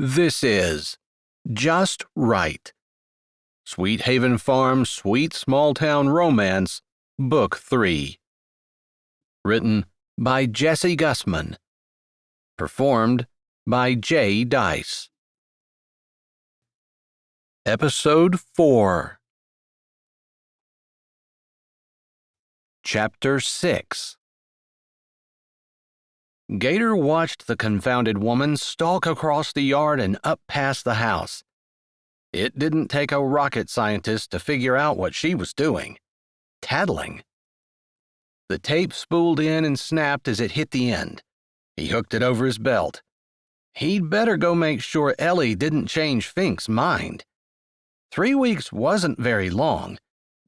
This is Just Right. Sweet Haven Farm, Sweet Small Town Romance, Book 3. Written by Jessie Gussman. Performed by J. Dice. Episode 4. Chapter 6. Gator watched the confounded woman stalk across the yard and up past the house. It didn't take a rocket scientist to figure out what she was doing. Tattling. The tape spooled in and snapped as it hit the end. He hooked it over his belt. He'd better go make sure Ellie didn't change Fink's mind. 3 weeks wasn't very long,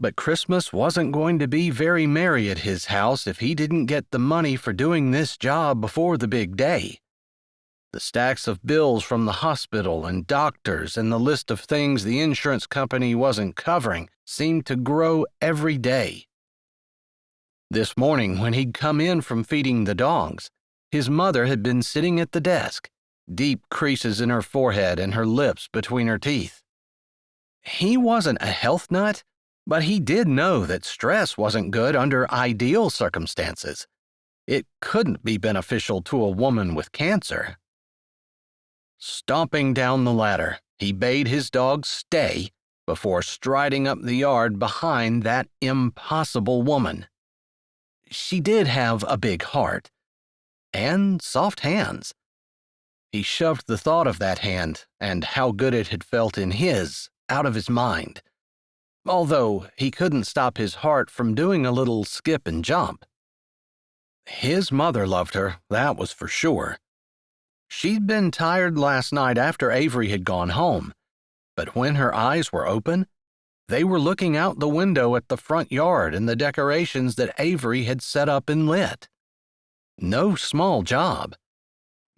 but Christmas wasn't going to be very merry at his house if he didn't get the money for doing this job before the big day. The stacks of bills from the hospital and doctors and the list of things the insurance company wasn't covering seemed to grow every day. This morning, when he'd come in from feeding the dogs, his mother had been sitting at the desk, deep creases in her forehead and her lips between her teeth. He wasn't a health nut, but he did know that stress wasn't good under ideal circumstances. It couldn't be beneficial to a woman with cancer. Stomping down the ladder, he bade his dog stay before striding up the yard behind that impossible woman. She did have a big heart and soft hands. He shoved the thought of that hand and how good it had felt in his out of his mind, although he couldn't stop his heart from doing a little skip and jump. His mother loved her, that was for sure. She'd been tired last night after Avery had gone home, but when her eyes were open, they were looking out the window at the front yard and the decorations that Avery had set up and lit. No small job.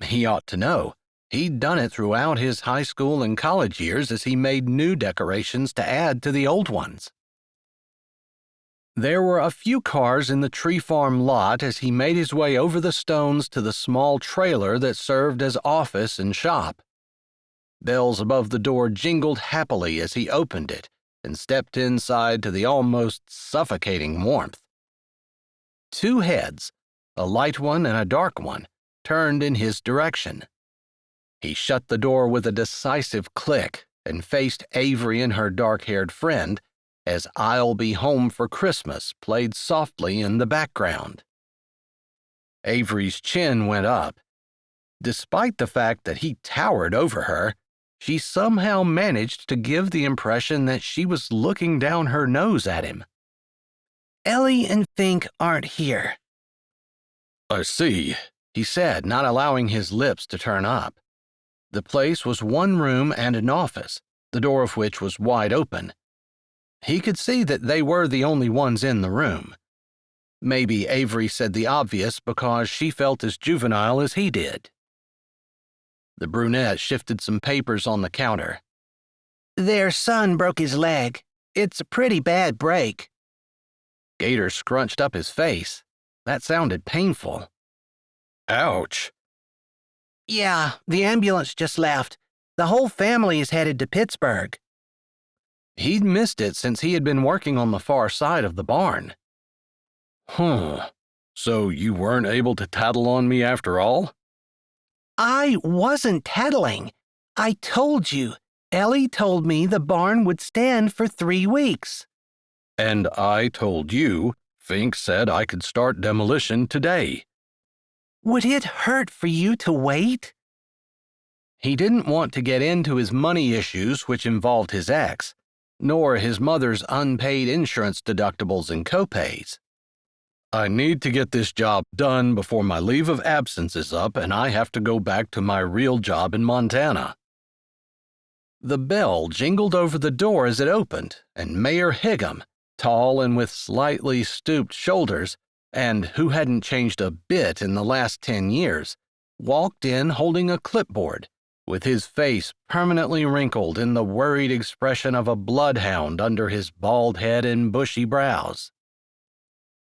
He ought to know. He'd done it throughout his high school and college years as he made new decorations to add to the old ones. There were a few cars in the tree farm lot as he made his way over the stones to the small trailer that served as office and shop. Bells above the door jingled happily as he opened it and stepped inside to the almost suffocating warmth. 2 heads, a light one and a dark one, turned in his direction. He shut the door with a decisive click and faced Avery and her dark-haired friend as "I'll Be Home for Christmas" played softly in the background. Avery's chin went up. Despite the fact that he towered over her, she somehow managed to give the impression that she was looking down her nose at him. "Ellie and Fink aren't here." "I see," he said, not allowing his lips to turn up. The place was 1 room and an office, the door of which was wide open. He could see that they were the only ones in the room. Maybe Avery said the obvious because she felt as juvenile as he did. The brunette shifted some papers on the counter. "Their son broke his leg. It's a pretty bad break." Gator scrunched up his face. That sounded painful. "Ouch." "Yeah, the ambulance just left. The whole family is headed to Pittsburgh." He'd missed it since he had been working on the far side of the barn. So you weren't able to tattle on me after all?" "I wasn't tattling. I told you. Ellie told me the barn would stand for 3 weeks. "And I told you Fink said I could start demolition today." "Would it hurt for you to wait?" He didn't want to get into his money issues, which involved his ex, nor his mother's unpaid insurance deductibles and copays. "I need to get this job done before my leave of absence is up and I have to go back to my real job in Montana." The bell jingled over the door as it opened, and Mayor Higham, tall and with slightly stooped shoulders, and who hadn't changed a bit in the last 10 years, walked in holding a clipboard, with his face permanently wrinkled in the worried expression of a bloodhound under his bald head and bushy brows.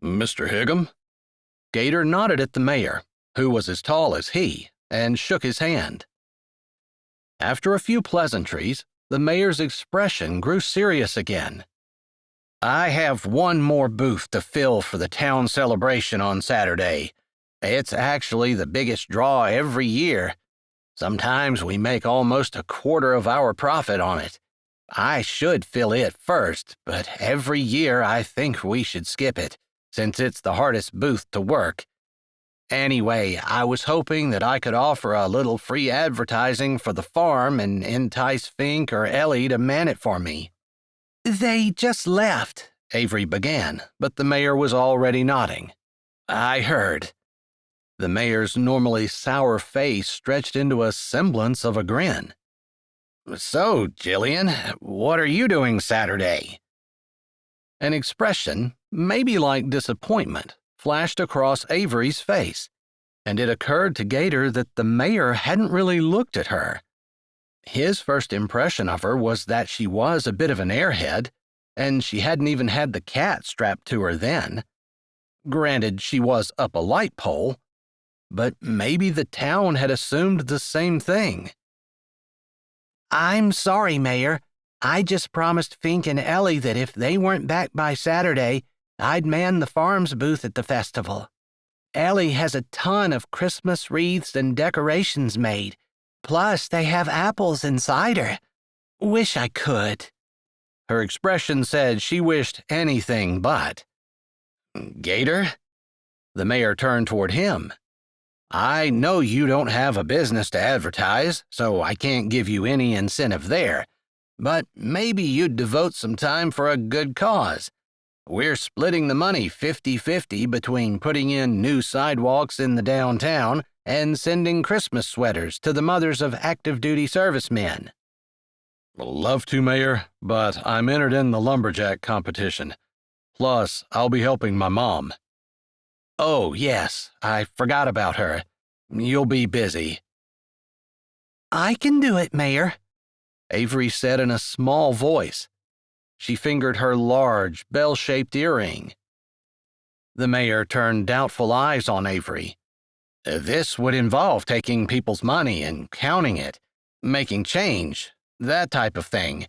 "Mr. Higham?" Gator nodded at the mayor, who was as tall as he, and shook his hand. After a few pleasantries, the mayor's expression grew serious again. I have one more booth to fill for the town celebration on Saturday. It's actually the biggest draw every year. Sometimes we make almost a quarter of our profit on it. I should fill it first, but every year I think we should skip it, since it's the hardest booth to work. Anyway, I was hoping that I could offer a little free advertising for the farm and entice Fink or Ellie to man it for me. They just left, Avery began, but the mayor was already nodding. I heard. The mayor's normally sour face stretched into a semblance of a grin. So, Jillian, what are you doing Saturday? An expression, maybe like disappointment, flashed across Avery's face, and it occurred to Gator that the mayor hadn't really looked at her. His first impression of her was that she was a bit of an airhead, and she hadn't even had the cat strapped to her then. Granted, she was up a light pole, but maybe the town had assumed the same thing. I'm sorry, Mayor. I just promised Fink and Ellie that if they weren't back by Saturday, I'd man the farm's booth at the festival. Ellie has a ton of Christmas wreaths and decorations made. Plus, they have apples and cider. Wish I could. Her expression said she wished anything but. Gator? The mayor turned toward him. I know you don't have a business to advertise, so I can't give you any incentive there. But maybe you'd devote some time for a good cause. We're splitting the money 50-50 between putting in new sidewalks in the downtown and sending Christmas sweaters to the mothers of active-duty servicemen. Love to, Mayor, but I'm entered in the lumberjack competition. Plus, I'll be helping my mom. Oh, yes, I forgot about her. You'll be busy. I can do it, Mayor, Avery said in a small voice. She fingered her large, bell-shaped earring. The mayor turned doubtful eyes on Avery. This would involve taking people's money and counting it, making change, that type of thing.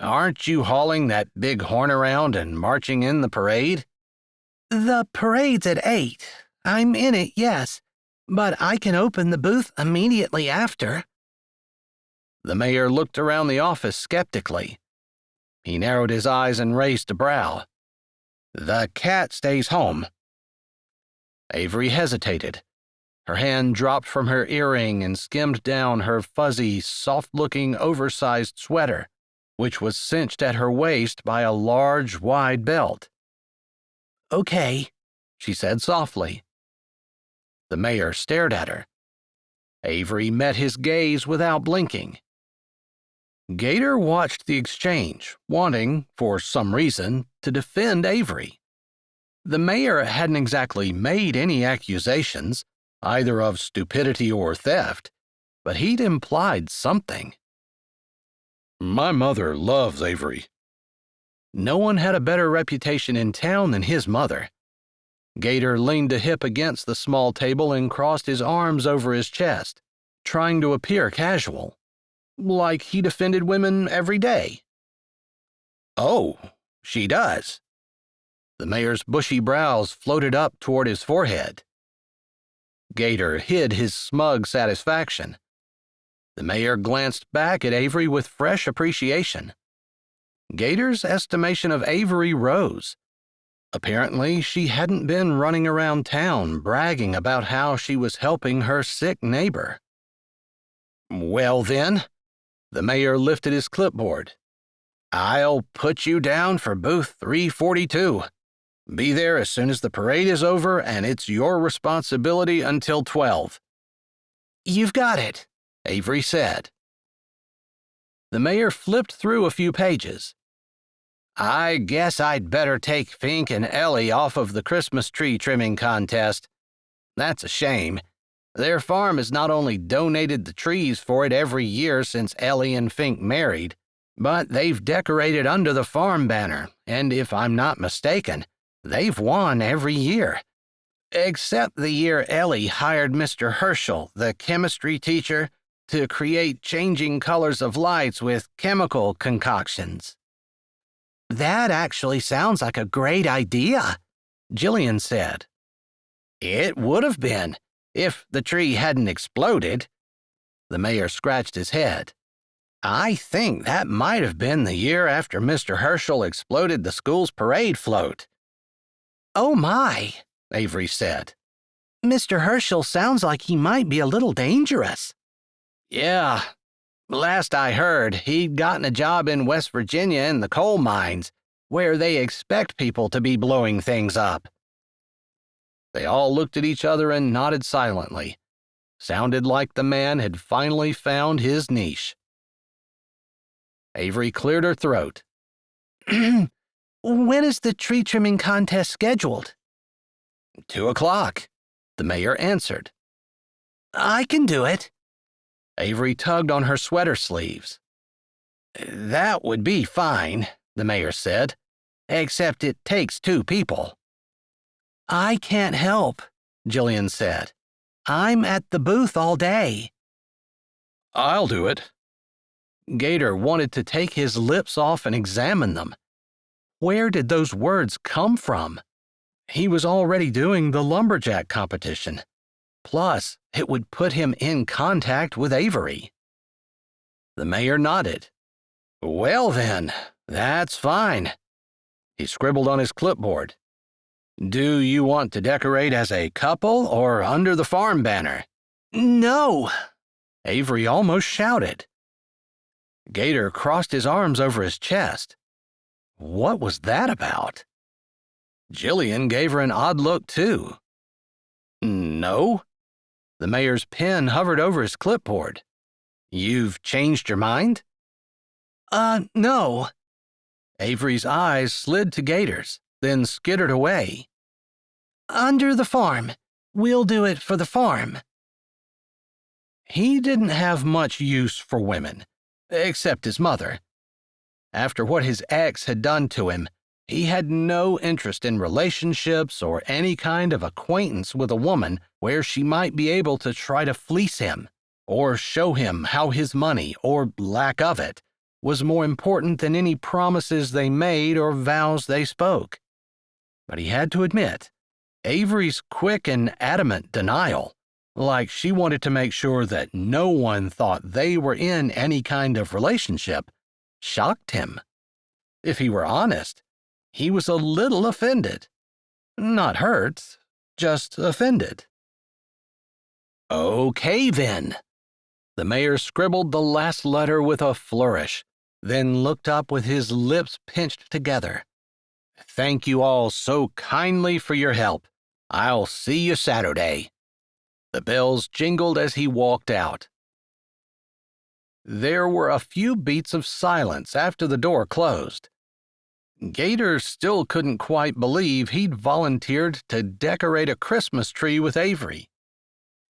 Aren't you hauling that big horn around and marching in the parade? The parade's at 8. I'm in it, yes, but I can open the booth immediately after. The mayor looked around the office skeptically. He narrowed his eyes and raised a brow. The cat stays home. Avery hesitated. Her hand dropped from her earring and skimmed down her fuzzy, soft-looking, oversized sweater, which was cinched at her waist by a large, wide belt. Okay, she said softly. The mayor stared at her. Avery met his gaze without blinking. Gator watched the exchange, wanting, for some reason, to defend Avery. The mayor hadn't exactly made any accusations, either of stupidity or theft, but he'd implied something. My mother loves Avery. No one had a better reputation in town than his mother. Gator leaned a hip against the small table and crossed his arms over his chest, trying to appear casual, like he defended women every day. Oh, she does. The mayor's bushy brows floated up toward his forehead. Gator hid his smug satisfaction. The mayor glanced back at Avery with fresh appreciation. Gator's estimation of Avery rose. Apparently, she hadn't been running around town bragging about how she was helping her sick neighbor. Well then, the mayor lifted his clipboard. I'll put you down for booth 342. Be there as soon as the parade is over, and it's your responsibility until 12. You've got it, Avery said. The mayor flipped through a few pages. I guess I'd better take Fink and Ellie off of the Christmas tree trimming contest. That's a shame. Their farm has not only donated the trees for it every year since Ellie and Fink married, but they've decorated under the farm banner, and if I'm not mistaken, they've won every year. Except the year Ellie hired Mr. Herschel, the chemistry teacher, to create changing colors of lights with chemical concoctions." "That actually sounds like a great idea," Jillian said. "It would have been, if the tree hadn't exploded." The mayor scratched his head. "I think that might have been the year after Mr. Herschel exploded the school's parade float." "Oh my," Avery said. "Mr. Herschel sounds like he might be a little dangerous." "Yeah. Last I heard, he'd gotten a job in West Virginia in the coal mines, where they expect people to be blowing things up." They all looked at each other and nodded silently. Sounded like the man had finally found his niche. Avery cleared her throat. "When is the tree trimming contest scheduled?" 2:00, the mayor answered. "I can do it." Avery tugged on her sweater sleeves. "That would be fine," the mayor said, "except it takes 2 people." "I can't help," Jillian said. "I'm at the booth all day." "I'll do it." Gator wanted to take his lips off and examine them. Where did those words come from? He was already doing the lumberjack competition. Plus, it would put him in contact with Avery. The mayor nodded. "Well then, that's fine." He scribbled on his clipboard. "Do you want to decorate as a couple or under the farm banner?" "No!" Avery almost shouted. Gator crossed his arms over his chest. What was that about? Jillian gave her an odd look, too. "No?" The mayor's pen hovered over his clipboard. "You've changed your mind?" No." Avery's eyes slid to Gator's, then skittered away. "Under the farm. We'll do it for the farm." He didn't have much use for women, except his mother. After what his ex had done to him, he had no interest in relationships or any kind of acquaintance with a woman where she might be able to try to fleece him or show him how his money, or lack of it, was more important than any promises they made or vows they spoke. But he had to admit, Avery's quick and adamant denial, like she wanted to make sure that no one thought they were in any kind of relationship, shocked him. If he were honest, he was a little offended. Not hurt, just offended. "Okay, then." The mayor scribbled the last letter with a flourish, then looked up with his lips pinched together. "Thank you all so kindly for your help. I'll see you Saturday." The bells jingled as he walked out. There were a few beats of silence after the door closed. Gator still couldn't quite believe he'd volunteered to decorate a Christmas tree with Avery.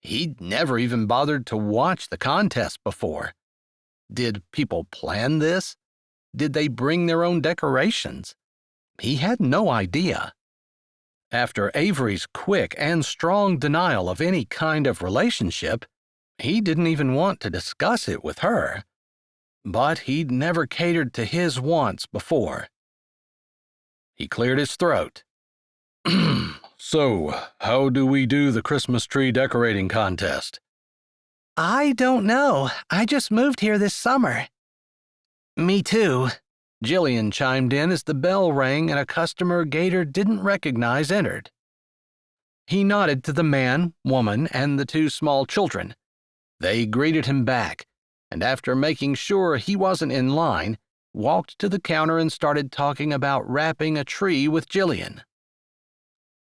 He'd never even bothered to watch the contest before. Did people plan this? Did they bring their own decorations? He had no idea. After Avery's quick and strong denial of any kind of relationship, he didn't even want to discuss it with her. But he'd never catered to his wants before. He cleared his throat. "So, how do we do the Christmas tree decorating contest?" "I don't know. I just moved here this summer." "Me too," Jillian chimed in as the bell rang and a customer Gator didn't recognize entered. He nodded to the man, woman, and the 2 small children. They greeted him back, and after making sure he wasn't in line, walked to the counter and started talking about wrapping a tree with Jillian.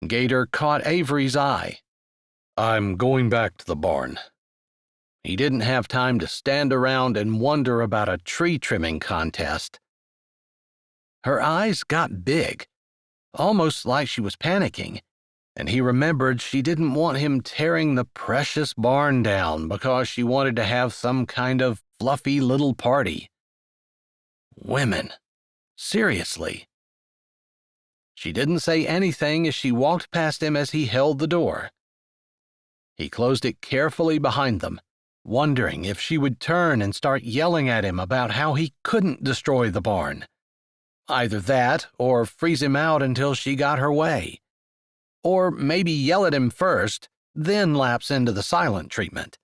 Gator caught Avery's eye. "I'm going back to the barn." He didn't have time to stand around and wonder about a tree trimming contest. Her eyes got big, almost like she was panicking, and he remembered she didn't want him tearing the precious barn down because she wanted to have some kind of fluffy little party. Women. Seriously. She didn't say anything as she walked past him as he held the door. He closed it carefully behind them, wondering if she would turn and start yelling at him about how he couldn't destroy the barn. Either that, or freeze him out until she got her way. Or maybe yell at him first, then lapse into the silent treatment.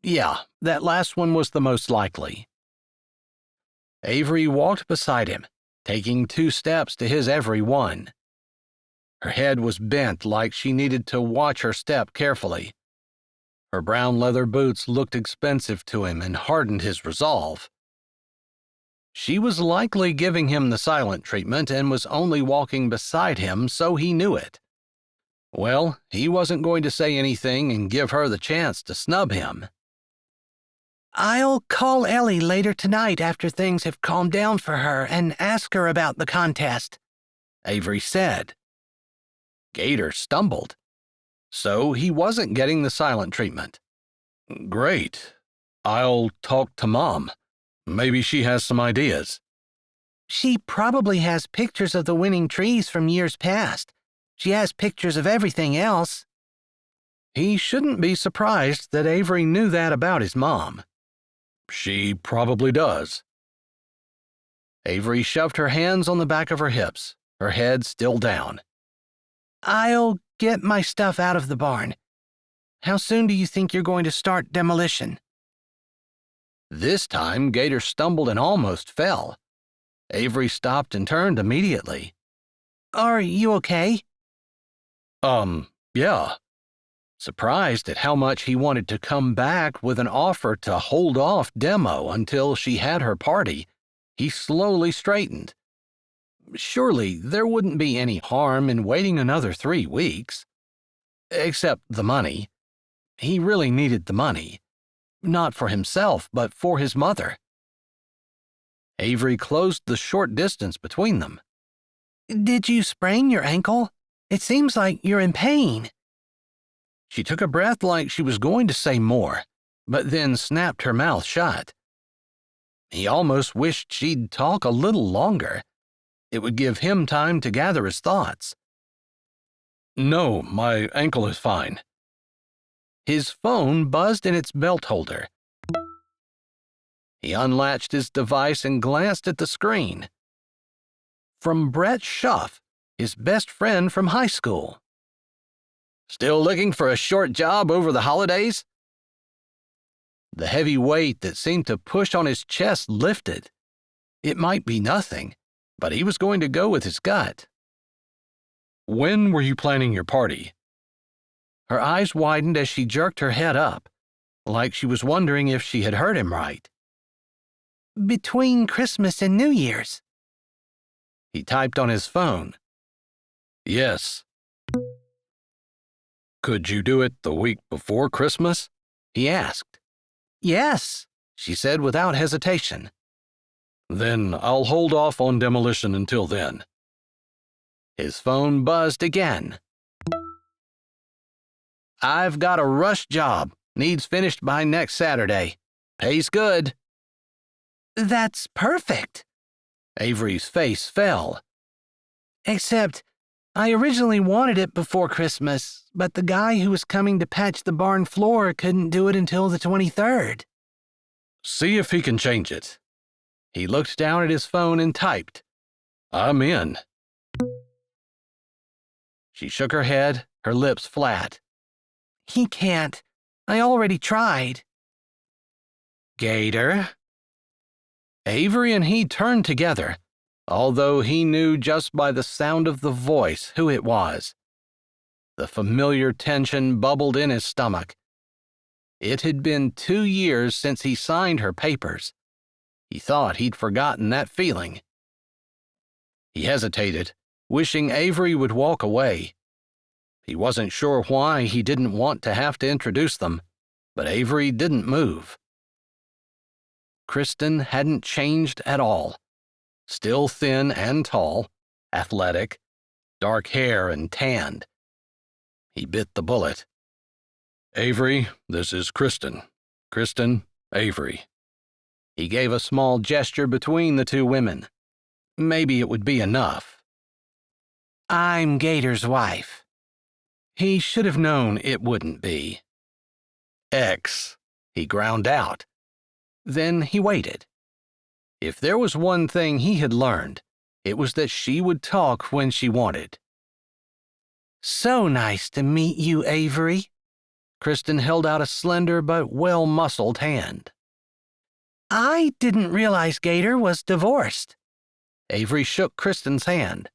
Yeah, that last one was the most likely. Avery walked beside him, taking 2 steps to his every one. Her head was bent like she needed to watch her step carefully. Her brown leather boots looked expensive to him and hardened his resolve. She was likely giving him the silent treatment and was only walking beside him so he knew it. Well, he wasn't going to say anything and give her the chance to snub him. I'll call Ellie later tonight after things have calmed down for her and ask her about the contest, Avery said. Gator stumbled. So he wasn't getting the silent treatment. Great. I'll talk to Mom. Maybe she has some ideas. She probably has pictures of the winning trees from years past. She has pictures of everything else. He shouldn't be surprised that Avery knew that about his mom. She probably does. Avery shoved her hands on the back of her hips, her head still down. I'll get my stuff out of the barn. How soon do you think you're going to start demolition? This time, Gator stumbled and almost fell. Avery stopped and turned immediately. Are you okay? Yeah. Surprised at how much he wanted to come back with an offer to hold off demo until she had her party, he slowly straightened. Surely there wouldn't be any harm in waiting another 3 weeks. Except the money. He really needed the money. Not for himself, but for his mother. Avery closed the short distance between them. Did you sprain your ankle? It seems like you're in pain. She took a breath like she was going to say more, but then snapped her mouth shut. He almost wished she'd talk a little longer. It would give him time to gather his thoughts. No, my ankle is fine. His phone buzzed in its belt holder. He unlatched his device and glanced at the screen. From Brett Schuff, his best friend from high school. Still looking for a short job over the holidays? The heavy weight that seemed to push on his chest lifted. It might be nothing, but he was going to go with his gut. When were you planning your party? Her eyes widened as she jerked her head up, like she was wondering if she had heard him right. Between Christmas and New Year's. He typed on his phone. Yes. Could you do it the week before Christmas? He asked. Yes, she said without hesitation. Then I'll hold off on demolition until then. His phone buzzed again. I've got a rush job. Needs finished by next Saturday. Pays good. That's perfect. Avery's face fell. Except, I originally wanted it before Christmas, but the guy who was coming to patch the barn floor couldn't do it until the 23rd. See if he can change it. He looked down at his phone and typed, I'm in. She shook her head, her lips flat. He can't. I already tried. Gator? Avery and he turned together, although he knew just by the sound of the voice who it was. The familiar tension bubbled in his stomach. It had been 2 years since he signed her papers. He thought he'd forgotten that feeling. He hesitated, wishing Avery would walk away. He wasn't sure why he didn't want to have to introduce them, but Avery didn't move. Kristen hadn't changed at all. Still thin and tall, athletic, dark hair and tanned. He bit the bullet. Avery, this is Kristen. Kristen, Avery. He gave a small gesture between the 2 women. Maybe it would be enough. I'm Gator's wife. He should have known it wouldn't be. X. he ground out. Then he waited. If there was one thing he had learned, it was that she would talk when she wanted. So nice to meet you, Avery. Kristen held out a slender but well-muscled hand. I didn't realize Gator was divorced. Avery shook Kristen's hand.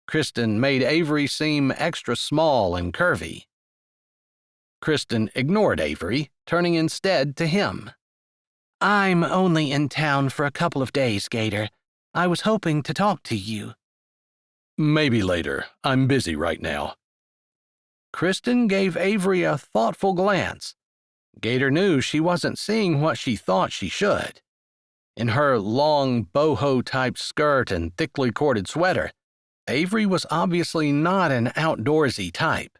Kristen made Avery seem extra small and curvy. Kristen ignored Avery, turning instead to him. I'm only in town for a couple of days, Gator. I was hoping to talk to you. Maybe later. I'm busy right now. Kristen gave Avery a thoughtful glance. Gator knew she wasn't seeing what she thought she should. In her long boho-type skirt and thickly corded sweater, Avery was obviously not an outdoorsy type.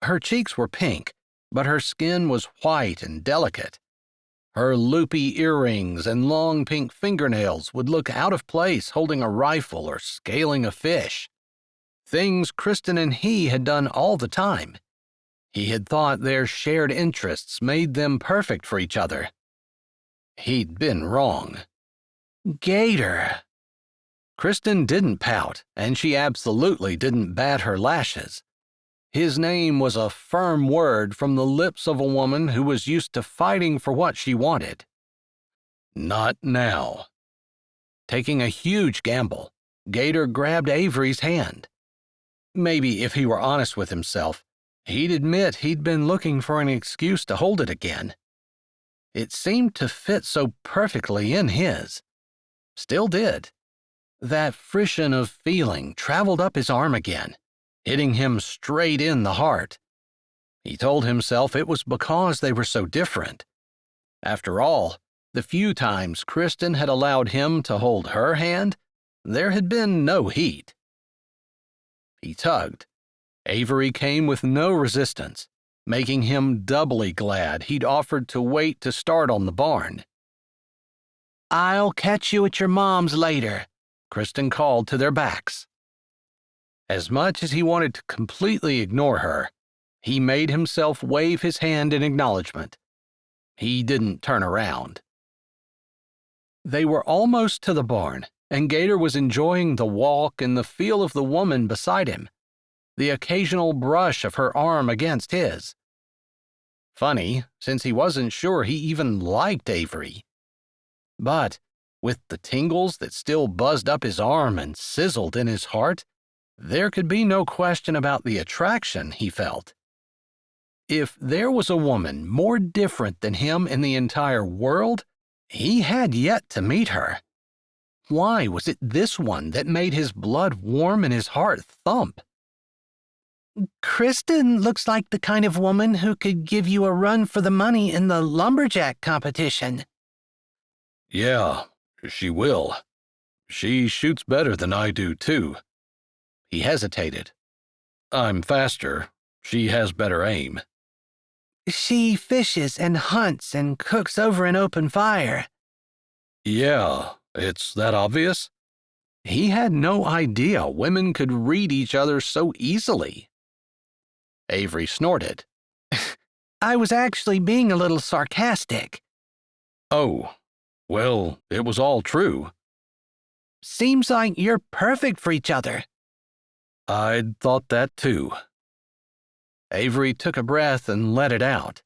Her cheeks were pink, but her skin was white and delicate. Her loopy earrings and long pink fingernails would look out of place holding a rifle or scaling a fish. Things Kristen and he had done all the time. He had thought their shared interests made them perfect for each other. He'd been wrong. Gator. Kristen didn't pout, and she absolutely didn't bat her lashes. His name was a firm word from the lips of a woman who was used to fighting for what she wanted. Not now. Taking a huge gamble, Gator grabbed Avery's hand. Maybe if he were honest with himself, he'd admit he'd been looking for an excuse to hold it again. It seemed to fit so perfectly in his. Still did. That frisson of feeling traveled up his arm again, hitting him straight in the heart. He told himself it was because they were so different. After all, the few times Kristen had allowed him to hold her hand, there had been no heat. He tugged. Avery came with no resistance, making him doubly glad he'd offered to wait to start on the barn. I'll catch you at your mom's later, Kristen called to their backs. As much as he wanted to completely ignore her, he made himself wave his hand in acknowledgement. He didn't turn around. They were almost to the barn, and Gator was enjoying the walk and the feel of the woman beside him, the occasional brush of her arm against his. Funny, since he wasn't sure he even liked Avery. But, with the tingles that still buzzed up his arm and sizzled in his heart, there could be no question about the attraction he felt. If there was a woman more different than him in the entire world, he had yet to meet her. Why was it this one that made his blood warm and his heart thump? Kristen looks like the kind of woman who could give you a run for the money in the lumberjack competition. Yeah, she will. She shoots better than I do, too. He hesitated. I'm faster. She has better aim. She fishes and hunts and cooks over an open fire. Yeah, it's that obvious? He had no idea women could read each other so easily. Avery snorted. I was actually being a little sarcastic. Oh, well, it was all true. Seems like you're perfect for each other. I'd thought that too. Avery took a breath and let it out.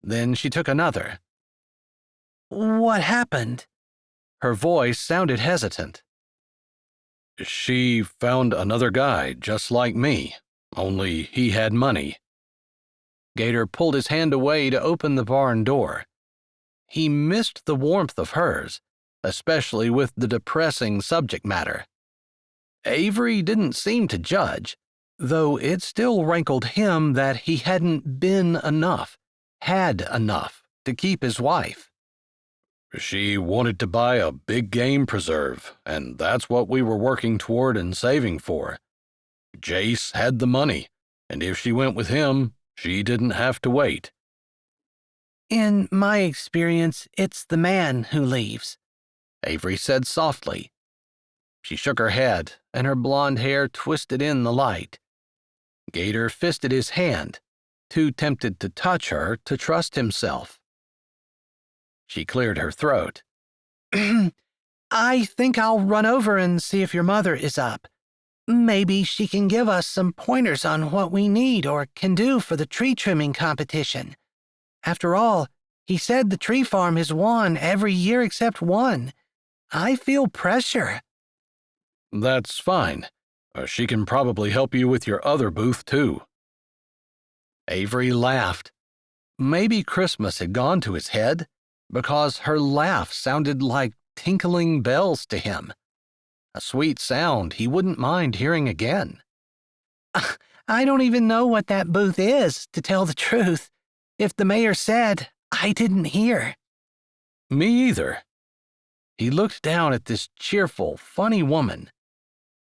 Then she took another. What happened? Her voice sounded hesitant. She found another guy just like me, only he had money. Gator pulled his hand away to open the barn door. He missed the warmth of hers, especially with the depressing subject matter. Avery didn't seem to judge, though it still rankled him that he hadn't been enough, had enough, to keep his wife. She wanted to buy a big game preserve, and that's what we were working toward and saving for. Jace had the money, and if she went with him, she didn't have to wait. In my experience, it's the man who leaves, Avery said softly. She shook her head, and her blonde hair twisted in the light. Gator fisted his hand, too tempted to touch her to trust himself. She cleared her throat. I think I'll run over and see if your mother is up. Maybe she can give us some pointers on what we need or can do for the tree trimming competition. After all, he said the tree farm has won every year except one. I feel pressure. That's fine. She can probably help you with your other booth, too. Avery laughed. Maybe Christmas had gone to his head, because her laugh sounded like tinkling bells to him. A sweet sound he wouldn't mind hearing again. I don't even know what that booth is, to tell the truth. If the mayor said, I didn't hear. Me either. He looked down at this cheerful, funny woman.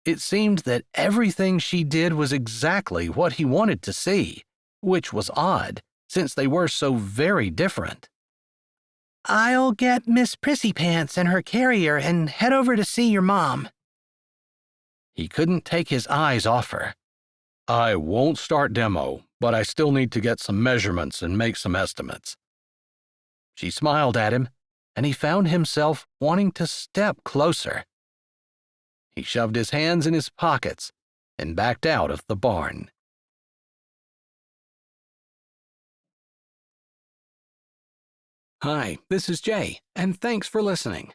It seemed that everything she did was exactly what he wanted to see, which was odd, since they were so very different. I'll get Miss Prissypants and her carrier and head over to see your mom. He couldn't take his eyes off her. I won't start demo, but I still need to get some measurements and make some estimates. She smiled at him, and he found himself wanting to step closer. He shoved his hands in his pockets and backed out of the barn. Hi, this is Jay, and thanks for listening.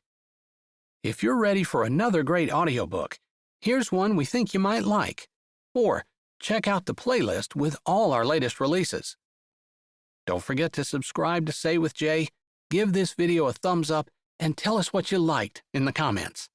If you're ready for another great audiobook, here's one we think you might like. Or check out the playlist with all our latest releases. Don't forget to subscribe to Say with Jay, give this video a thumbs up, and tell us what you liked in the comments.